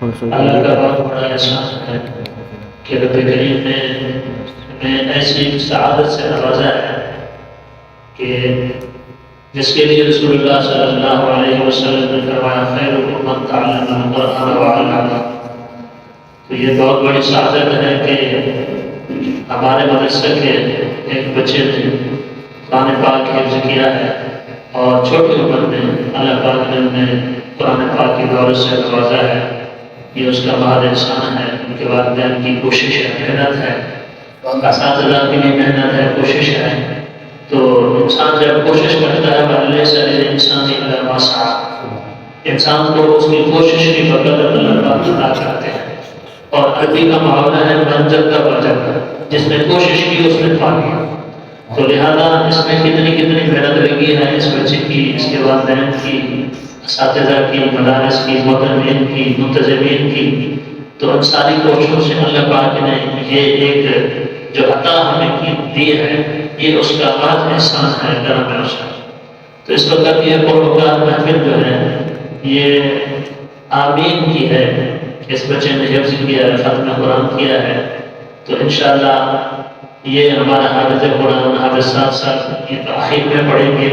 اللہ کا بہت بڑا احسان ہے کہ رب کریم نے ہمیں ایسی سعادت سے نوازا ہے کہ جس کے لیے رسول اللہ صلی اللہ علیہ وسلم نے فرمایا خیرکم من تعلم القرآن وعلمہ. تو یہ بہت بڑی سعادت ہے کہ ہمارے مدرسے کے ایک بچے نے قرآن پاک حفظ کیا ہے اور چھوٹی عمر میں اللہ پاک نے انہیں قرآن پاک کی دولت سے نوازا ہے. یہ اس کا بہت احسان ہے. ان کے والدین کی کوشش ہے، محنت ہے، اساتذہ کی بھی محنت ہے، کوشش ہے. تو انسان جب کوشش کرتا ہے فَلَيْسَ لِلْإِنسَانِ إِلَّا مَا سَعَىٰ، انسان کو اس کی کوشش کی بدولت اللہ پاک عطا کرتے ہیں. اور عربی کا محاورہ ہے منزل کا بجا، جس نے کوشش کی اس نے پا لیا. تو لہذا اس میں کتنی محنت لگی ہے اس بچے کی، اس کے والدین کی، اساتذہ کی، مدارس کی، محترمین کی، منتظمین کی. تو ان ساری کوششوں سے اللہ پاک نے یہ ایک جو عطا ہمیں دی ہے، یہ اس کا بہت احسان ہے، کرم ہے اس کا. تو اس وقت یہ پروگرام محفل جو ہے یہ آمین کی ہے. اس بچے نے حفظ کیا ہے، ختم قرآن کیا ہے. تو انشاءاللہ یہ ہمارا حافظ قرآن حافظ صاحب یہ تاخیر میں پڑھیں گے.